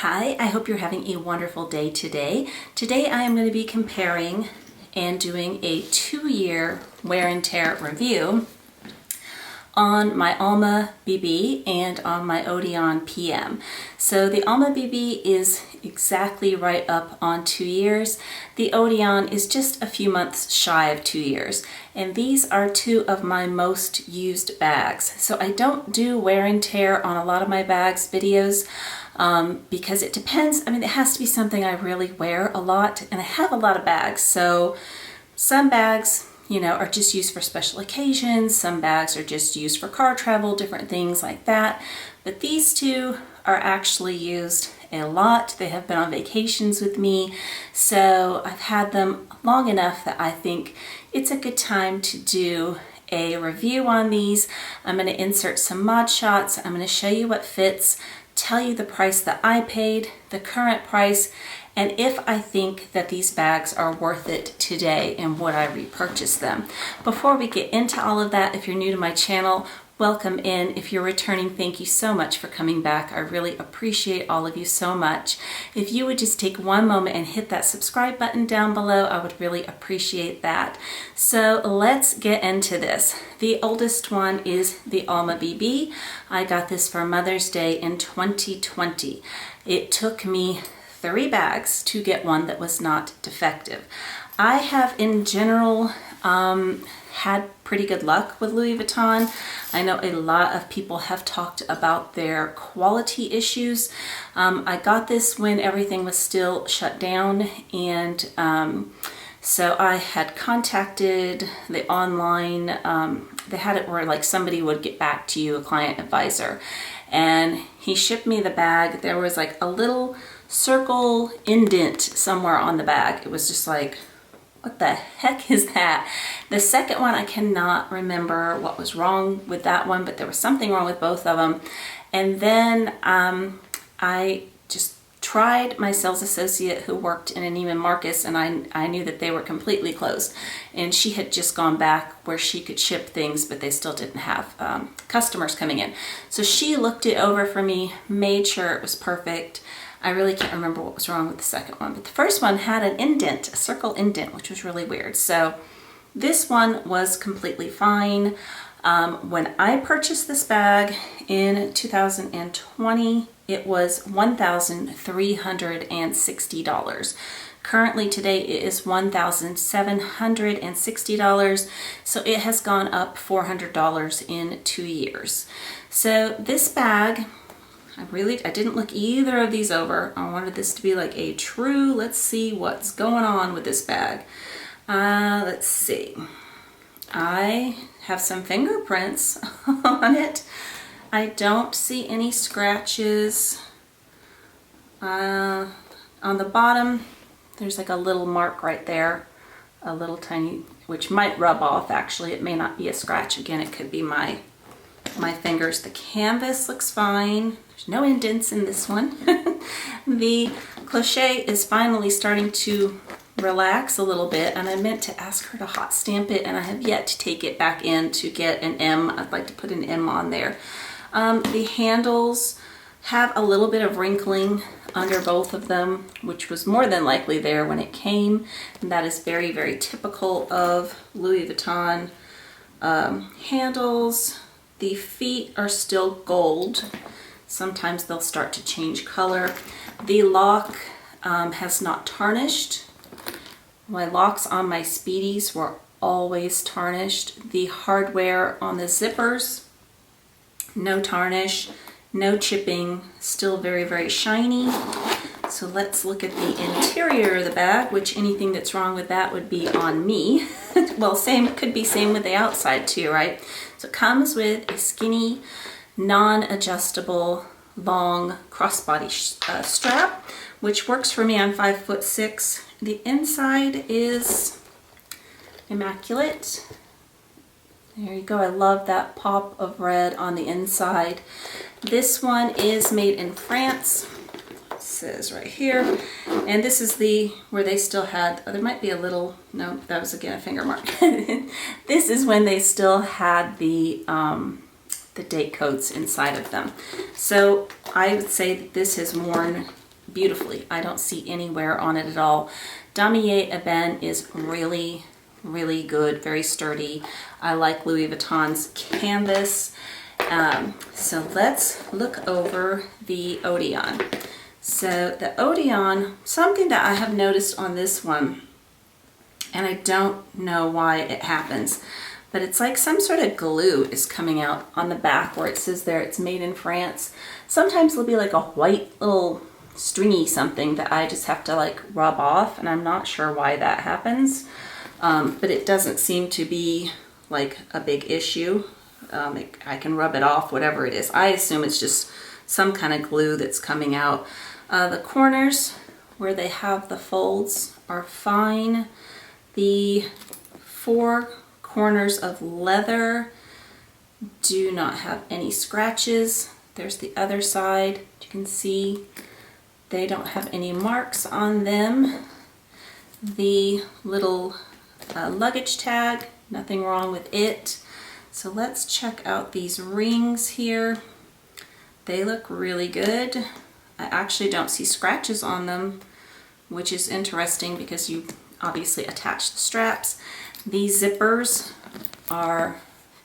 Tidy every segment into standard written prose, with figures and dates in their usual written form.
Hi, I hope you're having a wonderful day today. Today I am going to be comparing and doing a 2-year wear and tear review on my Alma BB and on my Odeon PM. So the Alma BB is exactly right up on 2 years. The Odeon is just a few months shy of 2 years. And these are two of my most used bags. So I don't do wear and tear on a lot of my bags videos because it depends. I mean, it has to be something I really wear a lot, and I have a lot of bags. So some bags, are just used for special occasions. Some bags are just used for car travel, different things like that. But these two are actually used a lot. They have been on vacations with me. So I've had them long enough that I think it's a good time to do a review on these. I'm going to insert some mod shots. I'm going to show you what fits, tell you the price that I paid, the current price, and if I think that these bags are worth it today and would I repurchase them. Before we get into all of that, if you're new to my channel, welcome in. If you're returning, thank you so much for coming back. I really appreciate all of you so much. If you would just take one moment and hit that subscribe button down below, I would really appreciate that. So let's get into this. The oldest one is the Alma BB. I got this for Mother's Day in 2020. It took me 3 bags to get one that was not defective. I have in general had pretty good luck with Louis Vuitton. I know a lot of people have talked about their quality issues. I got this when everything was still shut down, and so I had contacted the online, they had it where like somebody would get back to you, a client advisor, and he shipped me the bag. There was like a little circle indent somewhere on the bag. It was just like, what the heck is that? The second one, I cannot remember what was wrong with that one, but there was something wrong with both of them. And then I just tried my sales associate who worked in Neiman Marcus, and I knew that they were completely closed. And she had just gone back where she could ship things, but they still didn't have customers coming in. So she looked it over for me, made sure it was perfect. I really can't remember what was wrong with the second one, but the first one had an indent, a circle indent, which was really weird. So this one was completely fine. When I purchased this bag in 2020, it was $1,360. Currently today it is $1,760. So it has gone up $400 in 2 years. So this bag, I didn't look either of these over. I wanted this to be like a true, let's see what's going on with this bag. Let's see. I have some fingerprints on it. I don't see any scratches. On the bottom, there's like a little mark right there. A little tiny, which might rub off actually. It may not be a scratch. Again, it could be my fingers. The canvas looks fine. There's no indents in this one. The cloche is finally starting to relax a little bit, and I meant to ask her to hot stamp it, and I have yet to take it back in to get an M. I'd like to put an M on there. The handles have a little bit of wrinkling under both of them, which was more than likely there when it came, and that is very, very typical of Louis Vuitton handles. The feet are still gold. Sometimes they'll start to change color. The lock has not tarnished. My locks on my Speedies were always tarnished. The hardware on the zippers, no tarnish, no chipping, still very, very shiny. So let's look at the interior of the bag, which anything that's wrong with that would be on me. Well, could be same with the outside too, right? So it comes with a skinny, non-adjustable, long crossbody strap, which works for me. I'm 5'6". The inside is immaculate. There you go. I love that pop of red on the inside. This one is made in France. It says right here. And this is where they still had, there might be a little, no, that was again a finger mark. This is when they still had the date codes inside of them. So I would say that this has worn beautifully. I don't see any wear on it at all. Damier Ebene is really, really good, very sturdy. I like Louis Vuitton's canvas. So let's look over the Odeon. So the Odeon, something that I have noticed on this one, and I don't know why it happens, but it's like some sort of glue is coming out on the back where it says there it's made in France. Sometimes it'll be like a white little stringy something that I just have to like rub off, and I'm not sure why that happens, but it doesn't seem to be like a big issue. I can rub it off, whatever it is. I assume it's just some kind of glue that's coming out. The corners where they have the folds are fine. The 4 corners of leather do not have any scratches. There's the other side. You can see they don't have any marks on them. The little luggage tag, nothing wrong with it. So let's check out these rings here. They look really good. I actually don't see scratches on them, which is interesting because you obviously attach the straps. These zippers are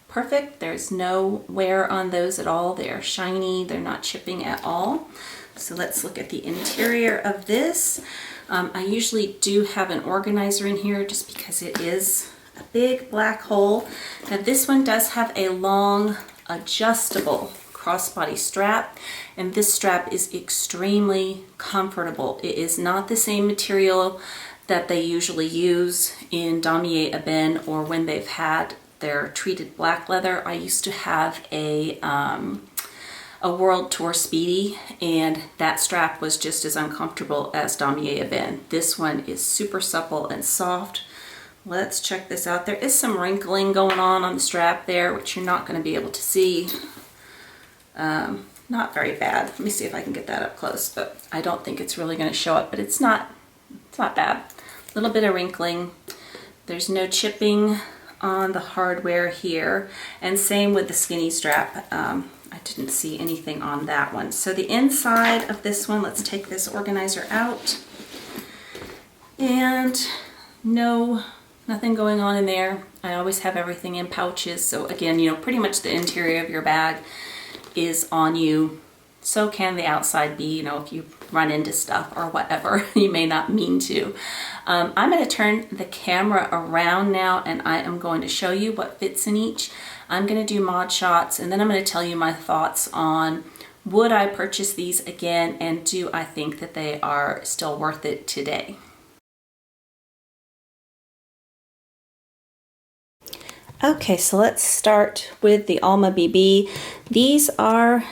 perfect. There's no wear on those at all. They are shiny. They're not chipping at all. So let's look at the interior of this. I usually do have an organizer in here just because it is a big black hole. Now this one does have a long adjustable crossbody strap, and this strap is extremely comfortable. It is not the same material that they usually use in Damier Ebene or when they've had their treated black leather. I used to have a World Tour Speedy, and that strap was just as uncomfortable as Damier Ebene. This one is super supple and soft. Let's check this out. There is some wrinkling going on the strap there, which you're not going to be able to see. Not very bad. Let me see if I can get that up close, but I don't think it's really going to show up, but it's not bad. A little bit of wrinkling. There's no chipping on the hardware here, and same with the skinny strap. I didn't see anything on that one. So the inside of this one, let's take this organizer out, and nothing going on in there. I always have everything in pouches, so again, you know, pretty much the interior of your bag is on you. So can the outside be, you know, if you run into stuff or whatever, you may not mean to. I'm going to turn the camera around now, and I am going to show you what fits in each. I'm going to do mod shots, and then I'm going to tell you my thoughts on would I purchase these again, and do I think that they are still worth it today. Okay, so let's start with the Alma BB. These are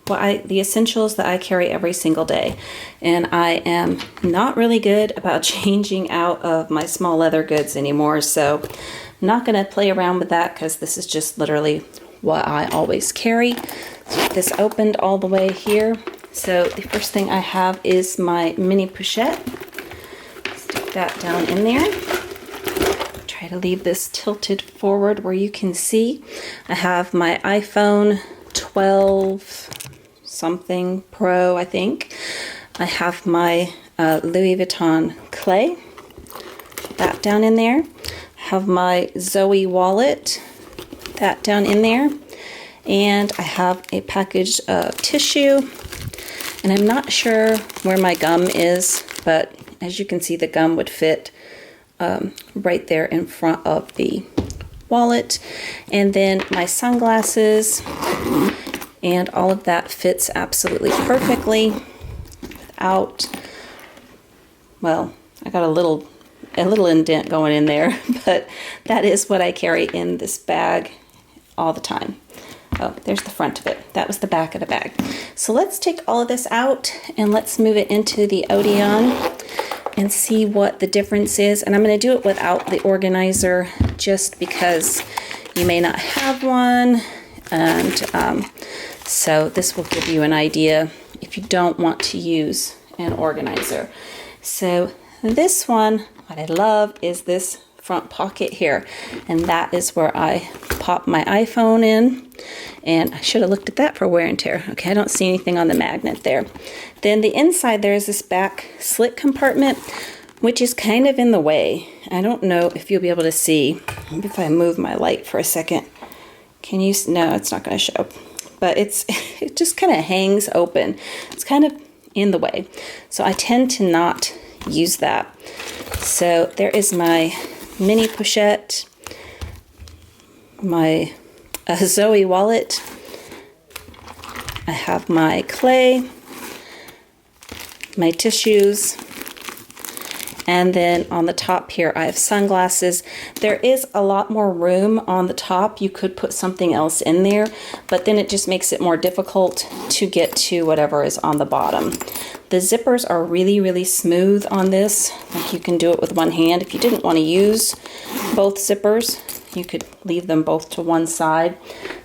the essentials that I carry every single day, and I am not really good about changing out of my small leather goods anymore, so I'm not going to play around with that because this is just literally what I always carry. So get this opened all the way here. So the first thing I have is my mini pochette. Stick that down in there. Try to leave this tilted forward where you can see. I have my iPhone 12 something Pro, I think. I have my Louis Vuitton clay. That down in there. I have my Zoe wallet. That down in there. And I have a package of tissue. And I'm not sure where my gum is, but as you can see, the gum would fit right there in front of the wallet. And then my sunglasses, and all of that fits absolutely perfectly without, well, I got a little indent going in there, but that is what I carry in this bag all the time. Oh, there's the front of it. That was the back of the bag. So let's take all of this out and let's move it into the Odeon and see what the difference is. And I'm going to do it without the organizer just because you may not have one. And so this will give you an idea if you don't want to use an organizer. So this one, what I love is this front pocket here, and that is where I pop my iPhone in, And I should have looked at that for wear and tear. Okay, I don't see anything on the magnet there. Then the inside, there is this back slit compartment, which is kind of in the way. I don't know if you'll be able to see. Maybe if I move my light for a second. Can you? No, it's not going to show. But it just kind of hangs open. It's kind of in the way. So I tend to not use that. So there is my mini pochette, my Zoe wallet. I have my clay, my tissues, and then on the top here I have sunglasses. There is a lot more room on the top. You could put something else in there, but then it just makes it more difficult to get to whatever is on the bottom. The zippers are really, really smooth on this. Like, you can do it with one hand. If you didn't want to use both zippers, you could leave them both to one side.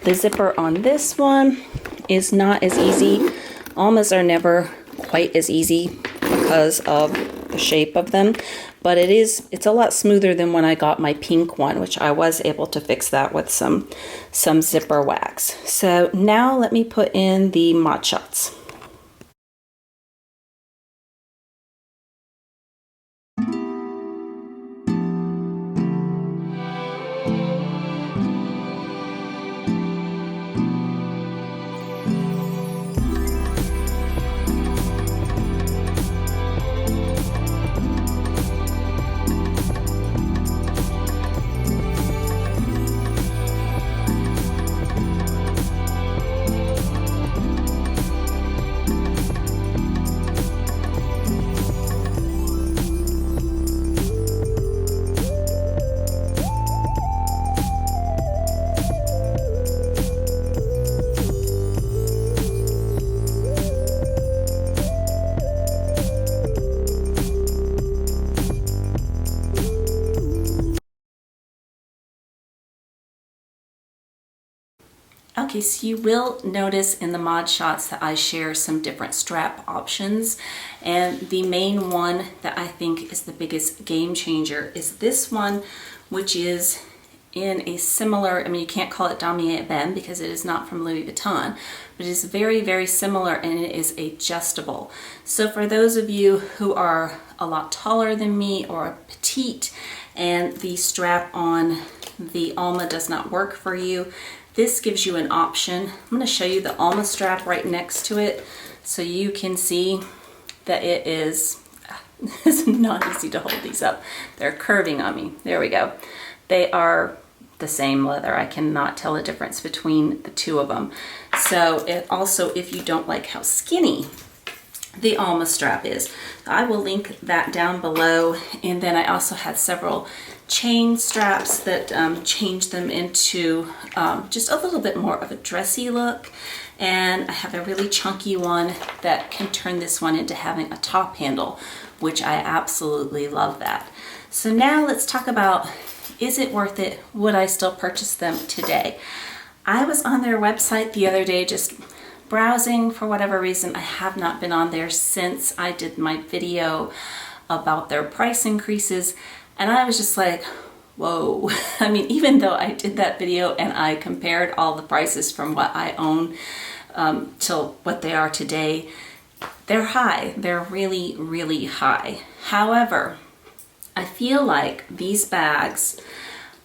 The zipper on this one is not as easy. Almas are never quite as easy because of the shape of them, but it's a lot smoother than when I got my pink one, which I was able to fix that with some zipper wax. So now let me put in the Mod Shots. Okay, so you will notice in the Mod Shots that I share some different strap options, and the main one that I think is the biggest game changer is this one, which is in a similar, I mean, you can't call it Damier Ebene because it is not from Louis Vuitton, but it is very, very similar, and it is adjustable. So for those of you who are a lot taller than me or petite and the strap on the Alma does not work for you, this gives you an option. I'm going to show you the Alma strap right next to it so you can see that it is it's not easy to hold these up. They're curving on me. There we go. They are the same leather. I cannot tell a difference between the two of them. So also, if you don't like how skinny the Alma strap is, I will link that down below. And then I also had several chain straps that change them into just a little bit more of a dressy look. And I have a really chunky one that can turn this one into having a top handle, which I absolutely love that. So now let's talk about, is it worth it? Would I still purchase them today? I was on their website the other day just browsing for whatever reason. I have not been on there since I did my video about their price increases, and I was just like, whoa. I mean, even though I did that video and I compared all the prices from what I own till what they are today, they're high. They're really, really high. However, I feel like these bags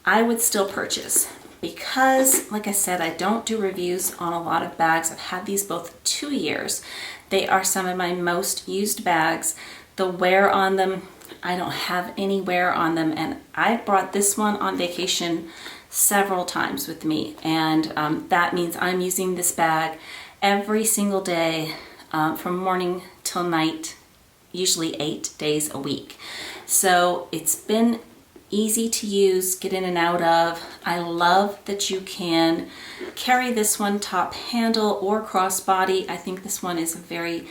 I would still purchase because, like I said, I don't do reviews on a lot of bags. I've had these both 2 years. They are some of my most used bags. The wear on them, I don't have any wear on them, and I brought this one on vacation several times with me, and that means I'm using this bag every single day from morning till night, usually 8 days a week. So it's been easy to use, get in and out of. I love that you can carry this one top handle or crossbody. I think this one is a very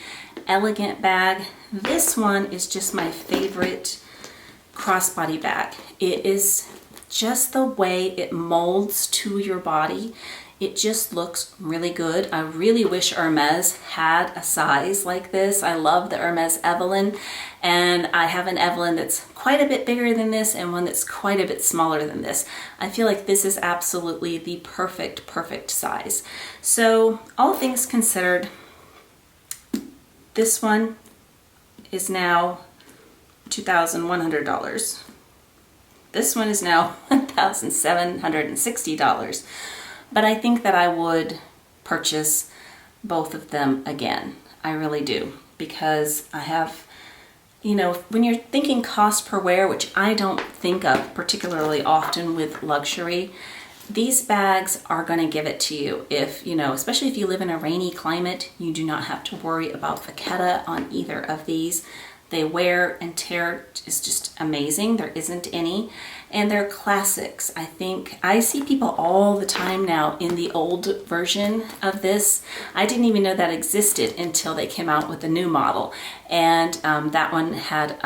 elegant bag. This one is just my favorite crossbody bag. It is just the way it molds to your body. It just looks really good. I really wish Hermes had a size like this. I love the Hermes Evelyn, and I have an Evelyn that's quite a bit bigger than this and one that's quite a bit smaller than this. I feel like this is absolutely the perfect size. So all things considered, this one is now $2,100. This one is now $1,760. But I think that I would purchase both of them again. I really do, because I have, you know, when you're thinking cost per wear, which I don't think of particularly often with luxury, these bags are going to give it to you. If, you know, especially if you live in a rainy climate, you do not have to worry about vachetta on either of these. They wear and tear is just amazing. There isn't any. And they're classics. I think I see people all the time now in the old version of this. I didn't even know that existed until they came out with the new model. And that one had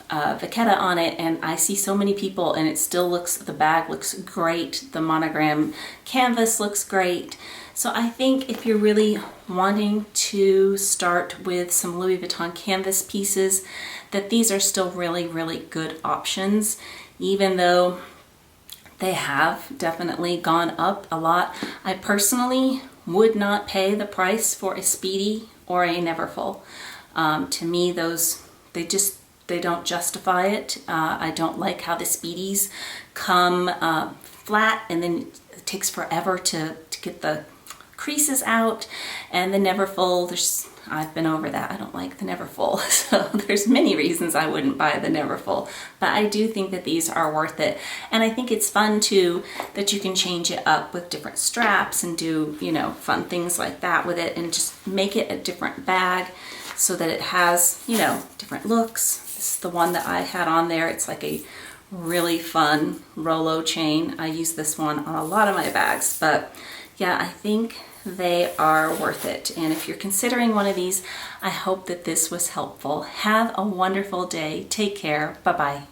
vachetta on it, and I see so many people, and it still looks, the bag looks great. The monogram canvas looks great. So I think if you're really wanting to start with some Louis Vuitton canvas pieces, that these are still really good options, even though they have definitely gone up a lot. I personally would not pay the price for a Speedy or a Neverfull. To me, those, they don't justify it. I don't like how the Speedies come flat, and then it takes forever to get the creases out, and the Neverfull, I've been over that. I don't like the Neverfull, so there's many reasons I wouldn't buy the Neverfull, but I do think that these are worth it. And I think it's fun too that you can change it up with different straps and do, you know, fun things like that with it, and just make it a different bag so that it has, you know, different looks. This is the one that I had on there. It's like a really fun Rolo chain. I use this one on a lot of my bags, but yeah, I think they are worth it. And if you're considering one of these, I hope that this was helpful. Have a wonderful day. Take care. Bye-bye.